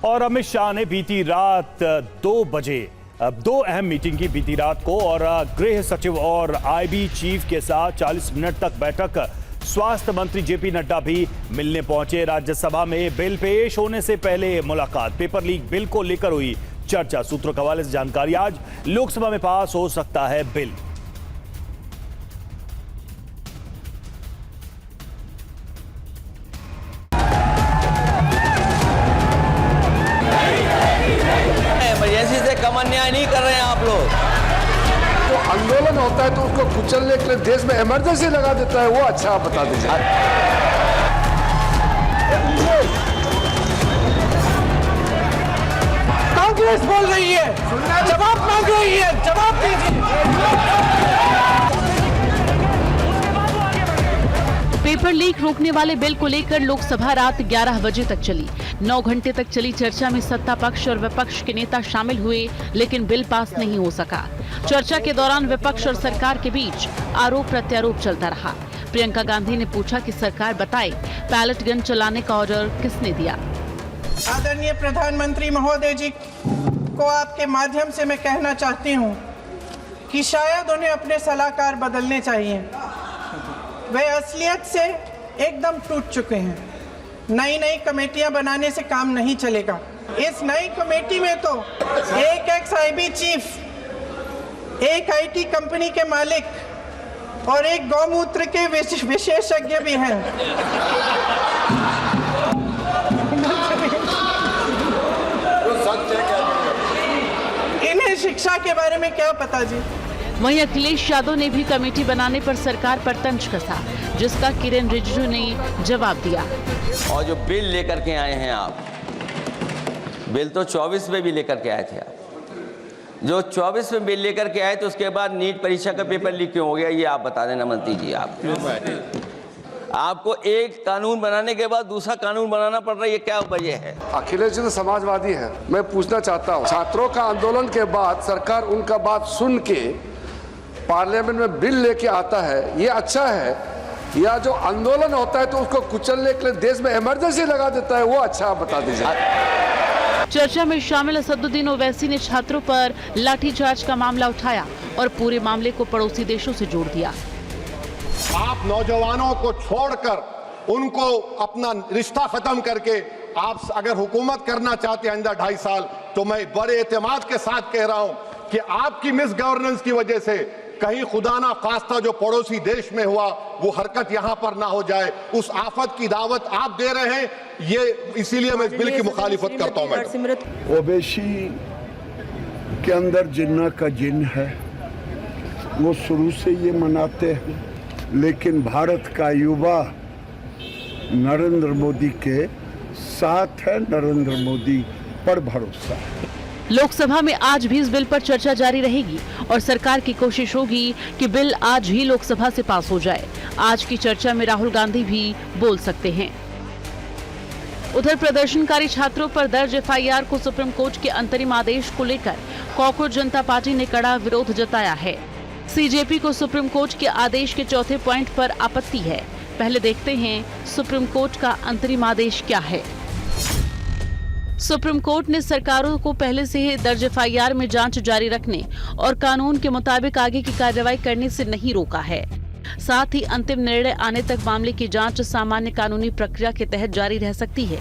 और अमित शाह ने बीती रात 2 बजे 2 अहम मीटिंग की बीती रात को और गृह सचिव और आईबी चीफ के साथ 40 मिनट तक बैठक। स्वास्थ्य मंत्री जेपी नड्डा भी मिलने पहुंचे। राज्यसभा में बिल पेश होने से पहले मुलाकात। पेपर लीक बिल को लेकर हुई चर्चा। सूत्रों के हवाले से जानकारी, आज लोकसभा में पास हो सकता है बिल। इमरजेंसी से कम अन्याय नहीं कर रहे हैं आप लोग। तो आंदोलन होता है तो उसको कुचलने के लिए देश में इमरजेंसी लगा देता है, वो अच्छा आप बता दीजिए। कांग्रेस बोल रही है, जवाब मांग रही है, जवाब दीजिए। पेपर लीक रोकने वाले बिल को लेकर लोकसभा रात 11 बजे तक चली। 9 घंटे तक चली चर्चा में सत्ता पक्ष और विपक्ष के नेता शामिल हुए, लेकिन बिल पास नहीं हो सका। चर्चा के दौरान विपक्ष और सरकार के बीच आरोप प्रत्यारोप चलता रहा। प्रियंका गांधी ने पूछा कि सरकार बताए, पैलेट गन चलाने का ऑर्डर किसने दिया। आदरणीय प्रधानमंत्री महोदय जी को आपके माध्यम से मैं कहना चाहती हूँ कि शायद उन्हें अपने सलाहकार बदलने चाहिए। वे असलियत से एकदम टूट चुके हैं। नई कमेटियां बनाने से काम नहीं चलेगा। इस नई कमेटी में तो एक एक्स आईबी चीफ, एक आईटी कंपनी के मालिक और एक गौमूत्र के विशेषज्ञ भी हैं। इन्हें शिक्षा के बारे में क्या पता जी। वहीं अखिलेश यादव ने भी कमेटी बनाने पर सरकार पर तंज कसा, जिसका किरेन रिजिजू ने जवाब दिया। और जो बिल लेकर के आए हैं आप, बिल तो 24 में भी लेकर के आए थे आप। जो 24 में बिल लेकर के आए तो उसके बाद नीट परीक्षा का पेपर लीक क्यों हो गया, ये आप बता देना मंत्री जी। आपको एक कानून बनाने के बाद दूसरा कानून बनाना पड़ रहा है, ये क्या वजह है? अखिलेश जी तो समाजवादी है। मैं पूछना चाहता हूँ, छात्रों का आंदोलन के बाद सरकार उनका बात सुन के पार्लियामेंट में बिल लेके आता है, ये अच्छा है, या जो आंदोलन होता है तो उसको कुचलने के लिए देश में इमरजेंसी लगा देता है, वो अच्छा आप बता दीजिए। चर्चा में शामिल असदुद्दीन ओवैसी ने छात्रों पर लाठीचार्ज का मामला उठाया और पूरे मामले को पड़ोसी देशों से जोड़ दिया। आप नौजवानों को छोड़कर उनको अपना रिश्ता खत्म करके आप अगर हुकूमत करना चाहते हैं अंदर 2.5 साल, तो मैं बड़े एतमाद के साथ कह रहा हूं कि आपकी मिस गवर्नेंस की वजह से कहीं खुदा ना खास्ता जो पड़ोसी देश में हुआ वो हरकत यहां पर ना हो जाए। उस आफत की दावत आप दे रहे हैं, ये इसीलिए मैं इस बिल की मुखालिफत करता हूं। मैडम, ओवैसी के अंदर जिन्ना का जिन है, वो शुरू से ये मनाते हैं, लेकिन भारत का युवा नरेंद्र मोदी के साथ है, नरेंद्र मोदी पर भरोसा है। लोकसभा में आज भी इस बिल पर चर्चा जारी रहेगी और सरकार की कोशिश होगी कि बिल आज ही लोकसभा से पास हो जाए। आज की चर्चा में राहुल गांधी भी बोल सकते हैं। उधर प्रदर्शनकारी छात्रों पर दर्ज एफआईआर को सुप्रीम कोर्ट के अंतरिम आदेश को लेकर कॉकरोच जनता पार्टी ने कड़ा विरोध जताया है। सीजेपी को सुप्रीम कोर्ट के आदेश के चौथे पॉइंट पर आपत्ति है। पहले देखते हैं सुप्रीम कोर्ट का अंतरिम आदेश क्या है। सुप्रीम कोर्ट ने सरकारों को पहले से ही दर्ज एफआईआर में जांच जारी रखने और कानून के मुताबिक आगे की कार्रवाई करने से नहीं रोका है। साथ ही अंतिम निर्णय आने तक मामले की जांच सामान्य कानूनी प्रक्रिया के तहत जारी रह सकती है।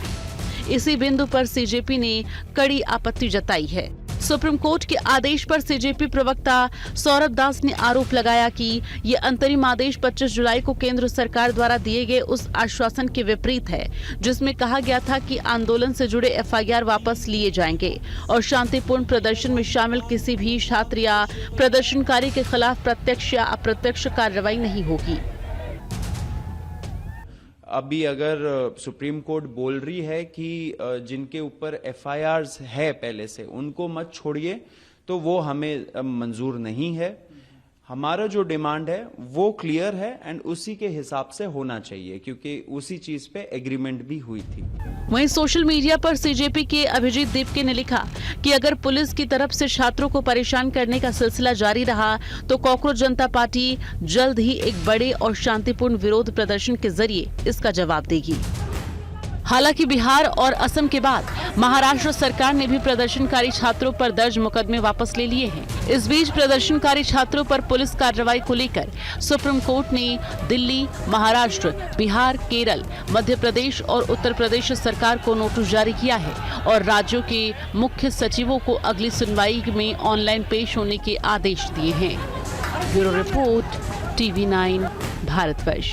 इसी बिंदु पर सीजेपी ने कड़ी आपत्ति जताई है। सुप्रीम कोर्ट के आदेश पर सीजेपी प्रवक्ता सौरभ दास ने आरोप लगाया कि ये अंतरिम आदेश 25 जुलाई को केंद्र सरकार द्वारा दिए गए उस आश्वासन के विपरीत है, जिसमें कहा गया था कि आंदोलन से जुड़े एफआईआर वापस लिए जाएंगे और शांतिपूर्ण प्रदर्शन में शामिल किसी भी छात्र या प्रदर्शनकारी के खिलाफ प्रत्यक्ष या अप्रत्यक्ष कार्रवाई नहीं होगी। अभी अगर सुप्रीम कोर्ट बोल रही है कि जिनके ऊपर एफआईआर्स है पहले से, उनको मत छोड़िए, तो वो हमें मंजूर नहीं है। हमारा जो डिमांड है वो क्लियर है एंड उसी के हिसाब से होना चाहिए, क्योंकि उसी चीज पे एग्रीमेंट भी हुई थी। वहीं सोशल मीडिया पर सीजेपी के अभिजीत दीपके ने लिखा कि अगर पुलिस की तरफ से छात्रों को परेशान करने का सिलसिला जारी रहा तो कॉकरोच जनता पार्टी जल्द ही एक बड़े और शांतिपूर्ण विरोध प्रदर्शन के जरिए इसका जवाब देगी। हालांकि बिहार और असम के बाद महाराष्ट्र सरकार ने भी प्रदर्शनकारी छात्रों पर दर्ज मुकदमे वापस ले लिए हैं। इस बीच प्रदर्शनकारी छात्रों पर पुलिस कार्रवाई को लेकर सुप्रीम कोर्ट ने दिल्ली, महाराष्ट्र, बिहार, केरल, मध्य प्रदेश और उत्तर प्रदेश सरकार को नोटिस जारी किया है और राज्यों के मुख्य सचिवों को अगली सुनवाई में ऑनलाइन पेश होने के आदेश दिए हैं। Bureau report, TV9 Bharatvarsh.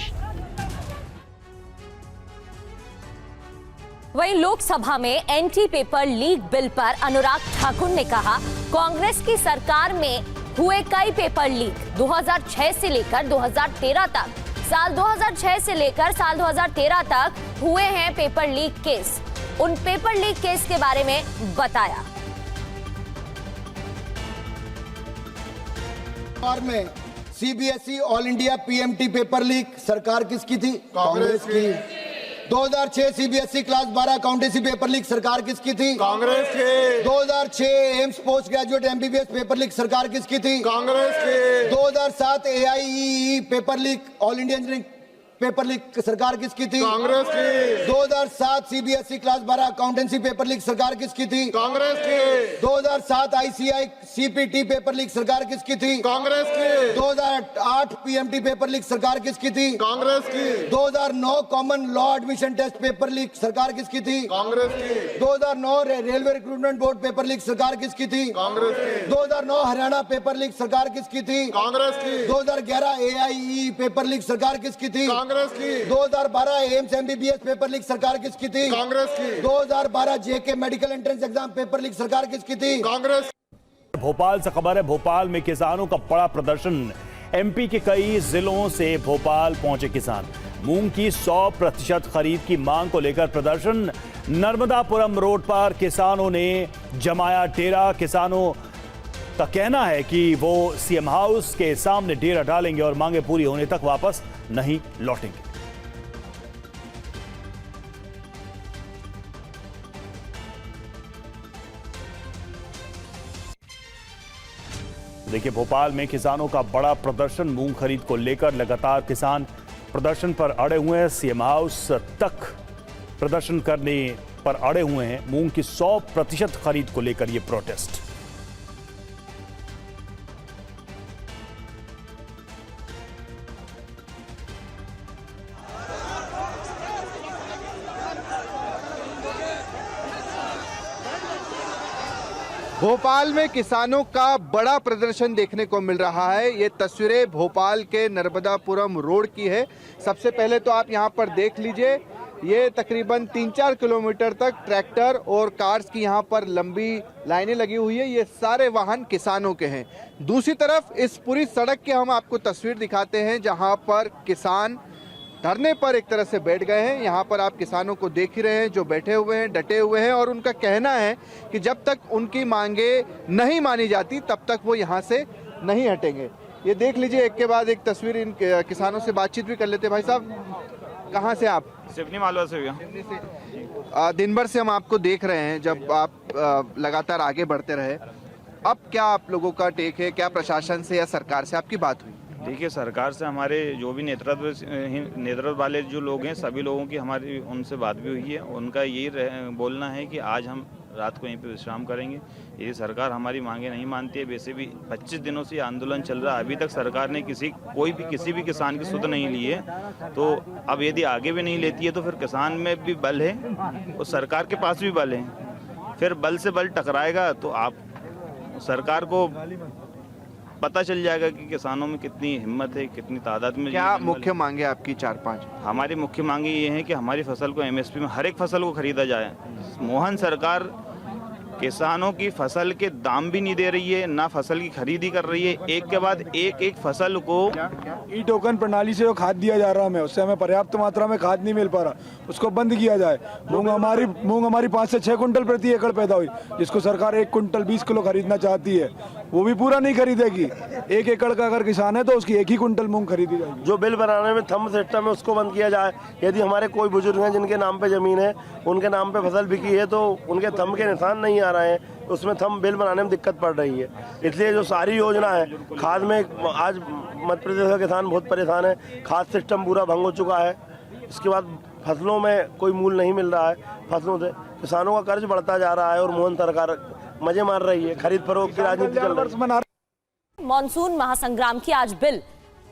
वहीं लोकसभा में एंटी पेपर लीक बिल पर अनुराग ठाकुर ने कहा, कांग्रेस की सरकार में हुए कई पेपर लीक 2006 से लेकर 2013 तक, साल 2006 से लेकर साल 2013 तक हुए हैं पेपर लीक केस। उन पेपर लीक केस के बारे में बताया। में CBSE all India PMT paper leak सरकार किसकी थी? कांग्रेस की। 2006 CBSE class 12 accountancy paper leak सरकार किसकी थी? कांग्रेस की। 2006 AIIMS post graduate MBBS paper leak सरकार किसकी थी? कांग्रेस की। 2007 AIEE paper leak all India engineering paper leak सरकार किसकी थी? कांग्रेस की। 2007 CBSE class 12 accountancy paper leak सरकार किसकी थी? कांग्रेस की। 2007 ICI CPT पेपर लीक सरकार किसकी थी? कांग्रेस की। 2008 PMT पेपर लीक सरकार किसकी थी? कांग्रेस की। 2009 common law admission test paper leak सरकार किसकी थी? कांग्रेस की। 2009 railway recruitment board paper leak सरकार किसकी थी? कांग्रेस की। 2009 हरियाणा पेपर लीक सरकार किसकी थी? कांग्रेस की। 2011 AIE पेपर लीक सरकार किसकी थी? कांग्रेस की। 2012 एम्स MBBS पेपर लीक सरकार किसकी थी? कांग्रेस की। 2012 JK medical entrance exam paper leak सरकार किसकी थी? कांग्रेस। भोपाल से खबर है, भोपाल में किसानों का बड़ा प्रदर्शन। MP के कई जिलों से भोपाल पहुंचे किसान। मूंग की 100% खरीद की मांग को लेकर प्रदर्शन। नर्मदापुरम रोड पर किसानों ने जमाया डेरा। किसानों का कहना है कि वो CM हाउस के सामने डेरा डालेंगे और मांगे पूरी होने तक वापस नहीं लौटेंगे। देखिए, भोपाल में किसानों का बड़ा प्रदर्शन। मूंग खरीद को लेकर लगातार किसान प्रदर्शन पर अड़े हुए हैं। CM हाउस तक प्रदर्शन करने पर अड़े हुए हैं। मूंग की 100% खरीद को लेकर यह प्रोटेस्ट। भोपाल में किसानों का बड़ा प्रदर्शन देखने को मिल रहा है। ये तस्वीरें भोपाल के नर्मदापुरम रोड की है। सबसे पहले तो आप यहाँ पर देख लीजिए, ये तकरीबन 3-4 किलोमीटर तक ट्रैक्टर और कार्स की यहाँ पर लंबी लाइनें लगी हुई है। ये सारे वाहन किसानों के हैं। दूसरी तरफ इस पूरी सड़क की हम आपको तस्वीर दिखाते हैं, जहाँ पर किसान धरने पर एक तरह से बैठ गए हैं। यहाँ पर आप किसानों को देख ही रहे हैं, जो बैठे हुए हैं, डटे हुए हैं और उनका कहना है कि जब तक उनकी मांगे नहीं मानी जाती तब तक वो यहाँ से नहीं हटेंगे। ये देख लीजिए, एक के बाद एक तस्वीर। इन किसानों से बातचीत भी कर लेते। भाई साहब, कहाँ से आप? सिवनी मालवा से भैया। दिन भर से हम आपको देख रहे हैं, जब आप लगातार आगे बढ़ते रहे। अब क्या आप लोगों का टेक है? क्या प्रशासन से या सरकार से आपकी बात हुई? देखिए, सरकार से हमारे जो भी नेतृत्व वाले जो लोग हैं, सभी लोगों की हमारी उनसे बात भी हुई है। उनका यही बोलना है कि आज हम रात को यहीं पे विश्राम करेंगे। यदि सरकार हमारी मांगे नहीं मानती है, वैसे भी 25 दिनों से आंदोलन चल रहा है, अभी तक सरकार ने किसी भी किसान की सुध नहीं ली है। तो अब यदि आगे भी नहीं लेती है तो फिर किसान में भी बल है और सरकार के पास भी बल है। फिर बल से बल टकराएगा तो आप सरकार को पता चल जाएगा कि किसानों में कितनी हिम्मत है, कितनी तादाद में। क्या मुख्य मांगे आपकी? 4-5 हमारी मुख्य मांगे ये हैं कि हमारी फसल को MSP में हर एक फसल को खरीदा जाए। मोहन सरकार किसानों की फसल के दाम भी नहीं दे रही है, ना फसल की खरीदी कर रही है। एक के बाद एक फसल को ई टोकन प्रणाली से जो खाद दिया जा रहा है, उससे हमें पर्याप्त मात्रा में खाद नहीं मिल पा रहा, उसको बंद किया जाए। मूंग हमारी 5 से 6 कुंटल प्रति एकड़ पैदा हुई, जिसको सरकार 1 कुंटल 20 किलो खरीदना चाहती है, वो भी पूरा नहीं खरीदेगी। 1 एकड़ का अगर किसान है तो उसकी 1 ही कुंटल मूंग खरीदी जाएगी। जो बिल बनाने में थंब सिस्टम है उसको बंद किया जाए। यदि हमारे कोई बुजुर्ग हैं जिनके नाम पे जमीन है, उनके नाम पे फसल बिकी है, तो उनके थंब के निशान नहीं आ रहे हैं, उसमें थंब बिल बनाने में दिक्कत पड़ रही है। इसलिए जो सारी योजना है खाद में, आज मध्य प्रदेश का किसान बहुत परेशान है। खाद सिस्टम पूरा भंग हो चुका है। इसके बाद फसलों में कोई मूल नहीं मिल रहा है, फसलों से किसानों का कर्ज बढ़ता जा रहा है और मोहन सरकार मजे मार रही है, खरीद फरोख्त की राजनीति चल रही है। मॉनसून महासंग्राम की आज बिल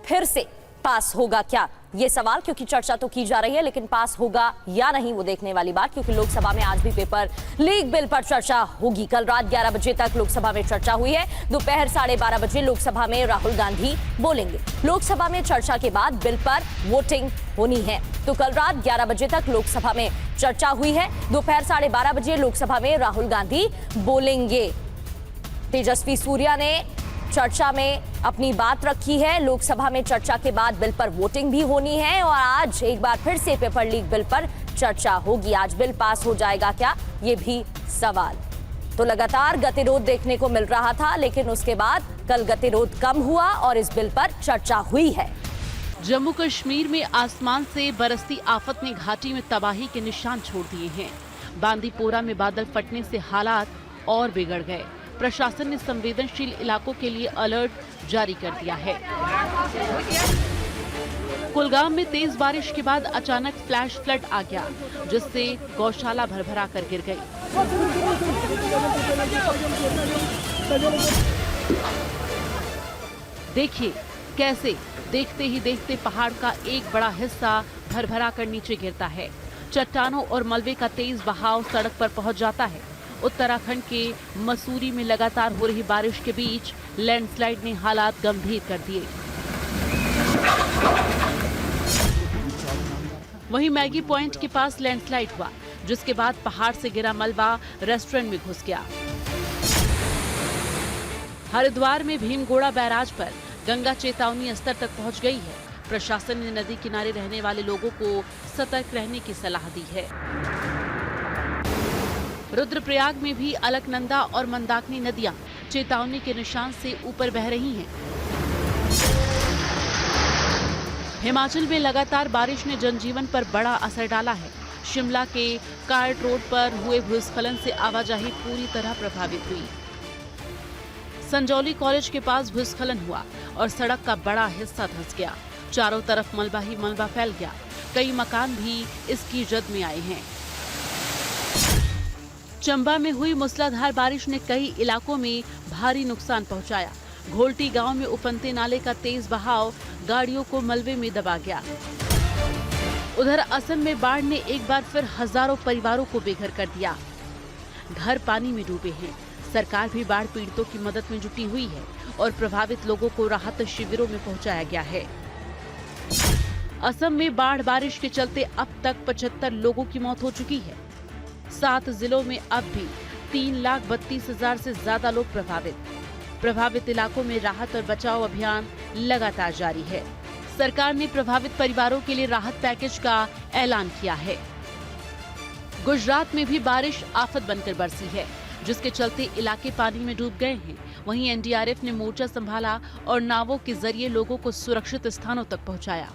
फिर से पास होगा क्या, ये सवाल, क्योंकि चर्चा तो की जा रही है, लेकिन पास होगा या नहीं वो देखने वाली बात, क्योंकि लोकसभा में आज भी पेपर लीक बिल पर चर्चा होगी। कल रात 11 बजे तक लोकसभा में चर्चा हुई है। दोपहर 12:30 बजे लोकसभा में राहुल गांधी बोलेंगे। लोकसभा में चर्चा के बाद बिल पर वोटिंग होनी है। तो कल रात 11 बजे तक लोकसभा में चर्चा हुई है। दोपहर 12:30 बजे लोकसभा में राहुल गांधी बोलेंगे। तेजस्वी सूर्या ने चर्चा में अपनी बात रखी है। लोकसभा में चर्चा के बाद बिल पर वोटिंग भी होनी है और आज एक बार फिर से पेपर लीक बिल पर चर्चा होगी। आज बिल पास हो जाएगा क्या, ये भी सवाल। तो लगातार गतिरोध देखने को मिल रहा था, लेकिन उसके बाद कल गतिरोध कम हुआ और इस बिल पर चर्चा हुई है। जम्मू कश्मीर में आसमान से बरसती आफत ने घाटी में तबाही के निशान छोड़ दिए हैं। बांदीपोरा में बादल फटने से हालात और बिगड़ गए। प्रशासन ने संवेदनशील इलाकों के लिए अलर्ट जारी कर दिया है। कुलगाम में तेज बारिश के बाद अचानक फ्लैश फ्लड आ गया, जिससे गौशाला भरभरा कर गिर गई। देखिए कैसे देखते ही देखते पहाड़ का एक बड़ा हिस्सा भरभरा कर नीचे गिरता है। चट्टानों और मलबे का तेज बहाव सड़क पर पहुंच जाता है। उत्तराखंड के मसूरी में लगातार हो रही बारिश के बीच लैंडस्लाइड ने हालात गंभीर कर दिए। वहीं मैगी पॉइंट के पास लैंडस्लाइड हुआ, जिसके बाद पहाड़ से गिरा मलबा रेस्टोरेंट में घुस गया। हरिद्वार में भीमगोड़ा बैराज पर गंगा चेतावनी स्तर तक पहुंच गई है। प्रशासन ने नदी किनारे रहने वाले लोगों को सतर्क रहने की सलाह दी है। रुद्रप्रयाग में भी अलकनंदा और मंदाकिनी नदियां चेतावनी के निशान से ऊपर बह रही हैं। हिमाचल में लगातार बारिश ने जनजीवन पर बड़ा असर डाला है। शिमला के कार्ट रोड पर हुए भूस्खलन से आवाजाही पूरी तरह प्रभावित हुई। संजौली कॉलेज के पास भूस्खलन हुआ और सड़क का बड़ा हिस्सा धंस गया। चारों तरफ मलबा ही मलबा फैल गया। कई मकान भी इसकी जद में आए हैं। चंबा में हुई मूसलाधार बारिश ने कई इलाकों में भारी नुकसान पहुंचाया। घोलटी गांव में उफनते नाले का तेज बहाव गाड़ियों को मलबे में दबा गया। उधर असम में बाढ़ ने एक बार फिर हजारों परिवारों को बेघर कर दिया। घर पानी में डूबे हैं। सरकार भी बाढ़ पीड़ितों की मदद में जुटी हुई है और प्रभावित लोगों को राहत शिविरों में पहुंचाया गया है। असम में बाढ़ बारिश के चलते अब तक 75 लोगों की मौत हो चुकी है। 7 जिलों में अब भी 3,32,000 से ज्यादा लोग प्रभावित इलाकों में राहत और बचाव अभियान लगातार जारी है। सरकार ने प्रभावित परिवारों के लिए राहत पैकेज का ऐलान किया है। गुजरात में भी बारिश आफत बनकर बरसी है, जिसके चलते इलाके पानी में डूब गए हैं। वहीं एनडीआरएफ ने मोर्चा संभाला और नावों के जरिए लोगों को सुरक्षित स्थानों तक पहुंचाया।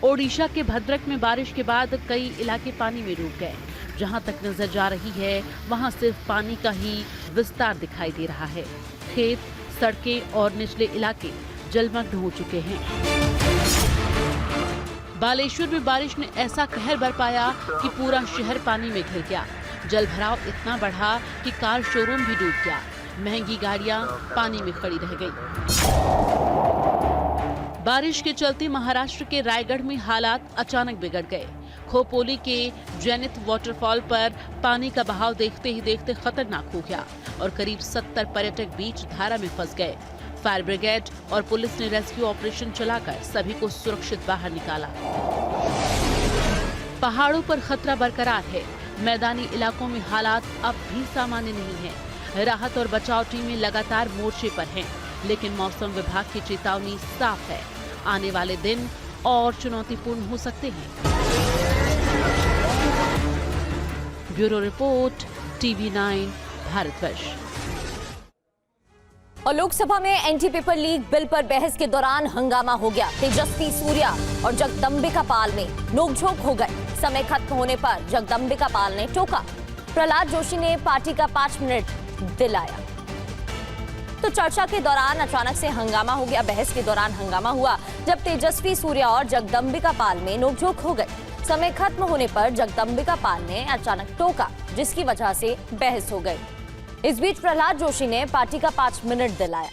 ओडिशा के भद्रक में बारिश के बाद कई इलाके पानी में डूब गए। जहां तक नजर जा रही है, वहां सिर्फ पानी का ही विस्तार दिखाई दे रहा है। खेत, सड़कें और निचले इलाके जलमग्न हो चुके हैं। बालेश्वर में बारिश ने ऐसा कहर बरपाया कि पूरा शहर पानी में घिर गया। जलभराव इतना बढ़ा कि कार शोरूम भी डूब गया। महंगी गाड़ियां पानी में खड़ी रह गई। बारिश के चलते महाराष्ट्र के रायगढ़ में हालात अचानक बिगड़ गए। खोपोली के जैनित वाटरफॉल पर पानी का बहाव देखते ही देखते खतरनाक हो गया और करीब 70 पर्यटक बीच धारा में फंस गए। फायर ब्रिगेड और पुलिस ने रेस्क्यू ऑपरेशन चलाकर सभी को सुरक्षित बाहर निकाला। पहाड़ों पर खतरा बरकरार है। मैदानी इलाकों में हालात अब भी सामान्य नहीं है। राहत और बचाव टीमें लगातार मोर्चे पर हैं, लेकिन मौसम विभाग की चेतावनी साफ है, आने वाले दिन और चुनौतीपूर्ण हो सकते हैं। Bureau report, TV9 Bharatvarsh. और लोकसभा में एंटी पेपर लीक बिल पर बहस के दौरान हंगामा हो गया। तेजस्वी सूर्या और जगदम्बिका पाल में नोकझोंक हो गए। समय खत्म होने पर जगदम्बिका पाल ने टोका। प्रहलाद जोशी ने पार्टी का 5 मिनट दिलाया। तो चर्चा के दौरान अचानक से हंगामा हो गया। बहस के दौरान हंगामा हुआ जब तेजस्वी सूर्या और जगदम्बिका पाल में नोकझोंक हो गई। समय खत्म होने पर जगदम्बिका पाल ने अचानक टोका, जिसकी वजह से बहस हो गई। इस बीच प्रहलाद जोशी ने पार्टी का 5 मिनट दिलाया।